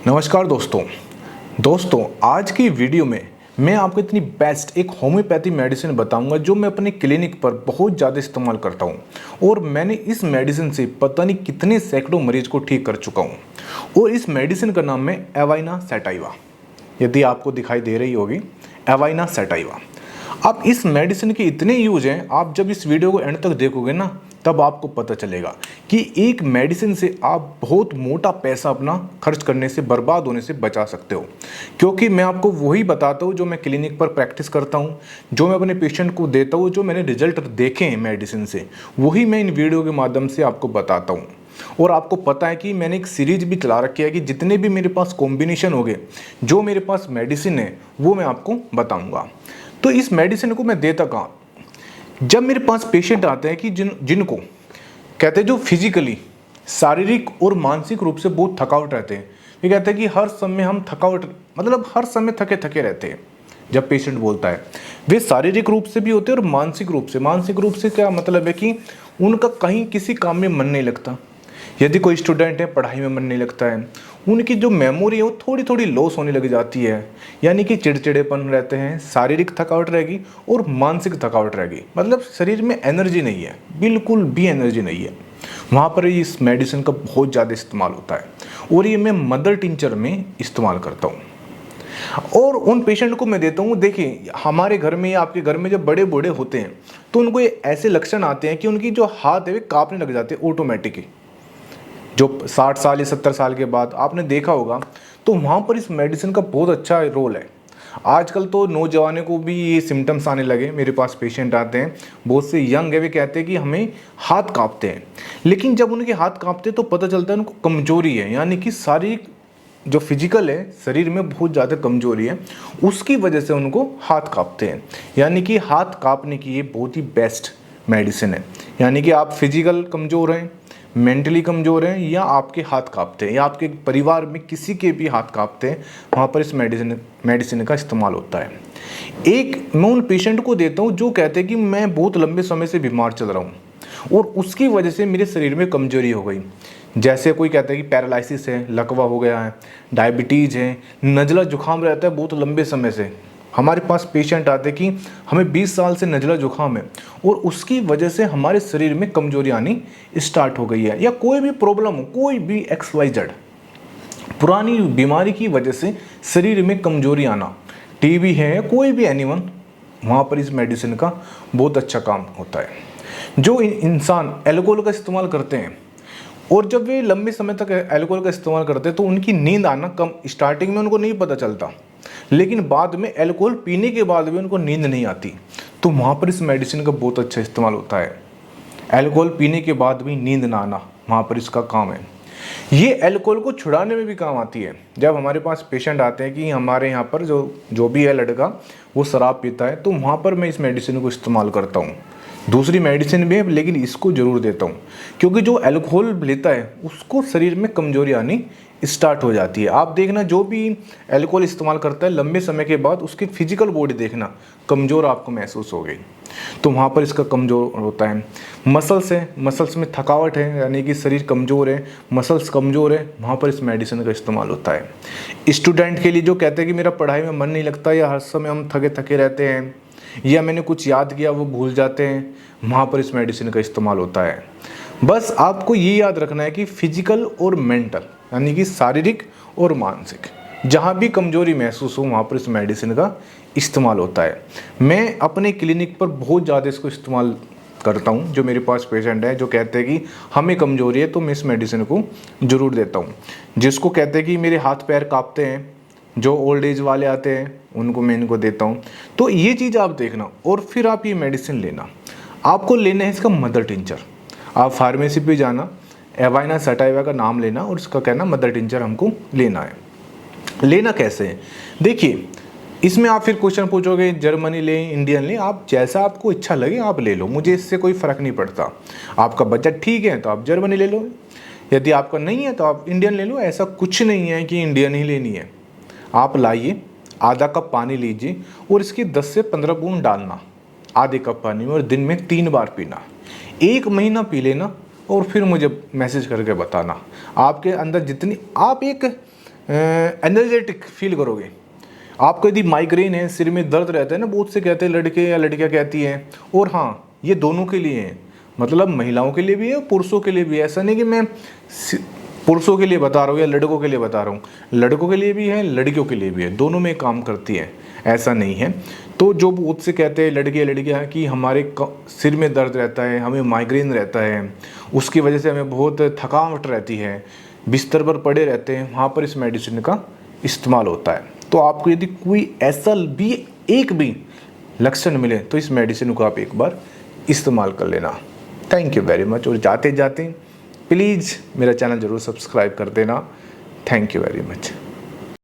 नमस्कार दोस्तों आज की वीडियो में मैं आपको इतनी बेस्ट एक होम्योपैथी मेडिसिन बताऊंगा जो मैं अपने क्लिनिक पर बहुत ज़्यादा इस्तेमाल करता हूं और मैंने इस मेडिसिन से पता नहीं कितने सैकड़ों मरीज को ठीक कर चुका हूं। और इस मेडिसिन का नाम है एवाइना सैटाइवा। यदि आपको दिखाई दे रही होगी एवाइना सैटाइवा। अब इस मेडिसिन के इतने यूज हैं, आप जब इस वीडियो को एंड तक देखोगे ना तब आपको पता चलेगा कि एक मेडिसिन से आप बहुत मोटा पैसा अपना खर्च करने से, बर्बाद होने से बचा सकते हो। क्योंकि मैं आपको वही बताता हूँ जो मैं क्लिनिक पर प्रैक्टिस करता हूँ, जो मैं अपने पेशेंट को देता हूँ, जो मैंने रिजल्ट देखे हैं मेडिसिन से, वही मैं इन वीडियो के माध्यम से आपको बताता हूँ। और आपको पता है कि मैंने एक सीरीज भी चला रखी है कि जितने भी मेरे पास कॉम्बिनेशन हो गए, जो मेरे पास मेडिसिन है वो मैं आपको बताऊँगा। तो इस मेडिसिन को मैं देता कहाँ, जब मेरे पास पेशेंट आते हैं कि जिनको कहते हैं जो फिजिकली, शारीरिक और मानसिक रूप से बहुत थकावट रहते हैं। ये कहते हैं कि हर समय हम थकावट, मतलब हर समय थके थके रहते हैं। जब पेशेंट बोलता है वे शारीरिक रूप से भी होते हैं और मानसिक रूप से क्या मतलब है कि उनका कहीं किसी काम में मन नहीं लगता। यदि कोई स्टूडेंट है, पढ़ाई में मन नहीं लगता है, उनकी जो मेमोरी है वो थोड़ी थोड़ी लॉस होने लग जाती है, यानी कि चिड़चिड़ेपन रहते हैं, शारीरिक थकावट रहेगी और मानसिक थकावट रहेगी। मतलब शरीर में एनर्जी नहीं है, बिल्कुल भी एनर्जी नहीं है। वहाँ पर इस मेडिसिन का बहुत ज़्यादा इस्तेमाल होता है और ये मैं मदर टिंचर में इस्तेमाल करता हूँ और उन पेशेंट को मैं देता हूँ। देखिए हमारे घर में या आपके घर में जब बड़े बूढ़े होते हैं तो उनको ये ऐसे लक्षण आते हैं कि उनकी जो हाथ है वे काँपने लग जाते हैं ऑटोमेटिक ही। जो 60 साल या 70 साल के बाद आपने देखा होगा, तो वहाँ पर इस मेडिसिन का बहुत अच्छा रोल है। आजकल तो नौजवानों को भी ये सिम्टम्स आने लगे। मेरे पास पेशेंट आते हैं, बहुत से यंग है, वे कहते हैं कि हमें हाथ कांपते हैं। लेकिन जब उनके हाथ कांपते हैं तो पता चलता है उनको कमजोरी है, यानी कि शारीरिक जो फिजिकल है, शरीर में बहुत ज़्यादा कमजोरी है, उसकी वजह से उनको हाथ कांपते हैं। यानी कि हाथ कांपने की ये बहुत ही बेस्ट मेडिसिन है। यानी कि आप फिजिकल कमज़ोर हैं, मेंटली कमज़ोर हैं, या आपके हाथ कांपते हैं, या आपके परिवार में किसी के भी हाथ कांपते हैं, वहाँ पर इस मेडिसिन का इस्तेमाल होता है। एक मैं उन पेशेंट को देता हूँ जो कहते हैं कि मैं बहुत लंबे समय से बीमार चल रहा हूँ और उसकी वजह से मेरे शरीर में कमजोरी हो गई। जैसे कोई कहता है कि पैरालिसिस है, लकवा हो गया है, डायबिटीज़ है, नज़ला जुकाम रहता है बहुत लंबे समय से। हमारे पास पेशेंट आते कि हमें 20 साल से नज़ला जुकाम है और उसकी वजह से हमारे शरीर में कमजोरी आनी स्टार्ट हो गई है, या कोई भी प्रॉब्लम हो, कोई भी XYZ पुरानी बीमारी की वजह से शरीर में कमजोरी आना, टीबी है, कोई भी एनीवन, वहाँ पर इस मेडिसिन का बहुत अच्छा काम होता है। जो इंसान एल्कोहल का इस्तेमाल करते हैं और जब वे लंबे समय तक एल्कोहल का इस्तेमाल करते हैं तो उनकी नींद आना कम, स्टार्टिंग में उनको नहीं पता चलता, लेकिन बाद में एल्कोहल पीने के बाद भी उनको नींद नहीं आती, तो वहाँ पर इस मेडिसिन का बहुत अच्छा इस्तेमाल होता है। एल्कोहल पीने के बाद भी नींद ना आना, वहाँ पर इसका काम है। ये एल्कोहल को छुड़ाने में भी काम आती है। जब हमारे पास पेशेंट आते हैं कि हमारे यहाँ पर जो भी है लड़का वो शराब पीता है, तो वहाँ पर मैं इस मेडिसिन को इस्तेमाल करता हूँ। दूसरी मेडिसिन भी है लेकिन इसको ज़रूर देता हूँ, क्योंकि जो अल्कोहल लेता है उसको शरीर में कमजोरी आनी स्टार्ट हो जाती है। आप देखना जो भी अल्कोहल इस्तेमाल करता है लंबे समय के बाद उसकी फिजिकल बॉडी देखना कमज़ोर आपको महसूस हो गई, तो वहाँ पर इसका कमज़ोर होता है। मसल्स है, मसल्स में थकावट है, यानी कि शरीर कमज़ोर है, मसल्स कमज़ोर है, वहाँ पर इस मेडिसिन का इस्तेमाल होता है। स्टूडेंट के लिए जो कहते हैं कि मेरा पढ़ाई में मन नहीं लगता, या हर समय हम थके थके रहते हैं, या मैंने कुछ याद किया वो भूल जाते हैं, वहाँ पर इस मेडिसिन का इस्तेमाल होता है। बस आपको ये याद रखना है कि फिजिकल और मेंटल, यानी कि शारीरिक और मानसिक, जहाँ भी कमजोरी महसूस हो वहाँ पर इस मेडिसिन का इस्तेमाल होता है। मैं अपने क्लिनिक पर बहुत ज़्यादा इसको इस्तेमाल करता हूँ। जो मेरे पास पेशेंट है जो कहते हैं कि हमें कमजोरी है, तो मैं इस मेडिसिन को ज़रूर देता हूँ। जिसको कहते हैं कि मेरे हाथ पैर काँपते हैं, जो ओल्ड एज वाले आते हैं, उनको मैं इनको देता हूँ। तो ये चीज़ आप देखना और फिर आप ये मेडिसिन लेना। आपको लेना है इसका मदर टिंचर। आप फार्मेसी पे जाना, एवाइना सैटाइवा का नाम लेना और उसका कहना मदर टिंचर हमको लेना है। लेना कैसे है, देखिए इसमें आप फिर क्वेश्चन पूछोगे जर्मनी लें, इंडियन लें, आप जैसा आपको इच्छा लगे आप ले लो, मुझे इससे कोई फ़र्क नहीं पड़ता। आपका बजट ठीक है तो आप जर्मनी ले लो, यदि आपका नहीं है तो आप इंडियन ले लो। ऐसा कुछ नहीं है कि इंडियन ही लेनी है। आप लाइए, आधा कप पानी लीजिए और इसके 10 से 15 बूंद डालना आधे कप पानी में, और दिन में 3 बार पीना। 1 महीना पी लेना और फिर मुझे मैसेज करके बताना आपके अंदर जितनी, आप एक एनर्जेटिक फील करोगे। आपको यदि माइग्रेन है, सिर में दर्द रहता है ना, बहुत से कहते हैं लड़के या लड़कियां कहती हैं, और हाँ ये दोनों के लिए है, मतलब महिलाओं के लिए भी है, पुरुषों के लिए भी है। ऐसा नहीं कि मैं पुरुषों के लिए बता रहा हूँ या लड़कों के लिए बता रहा हूँ, लड़कों के लिए भी है, लड़कियों के लिए भी है, दोनों में काम करती है, ऐसा नहीं है। तो जो बहुत से कहते हैं लड़के लड़कियाँ कि हमारे सिर में दर्द रहता है, हमें माइग्रेन रहता है, उसकी वजह से हमें बहुत थकावट रहती है, बिस्तर पर पड़े रहते हैं, वहाँ पर इस मेडिसिन का इस्तेमाल होता है। तो आपको यदि कोई ऐसा भी एक भी लक्षण मिले तो इस मेडिसिन को आप एक बार इस्तेमाल कर लेना। Thank you very much. और जाते जाते प्लीज़ मेरा चैनल ज़रूर सब्सक्राइब कर देना। Thank you very much.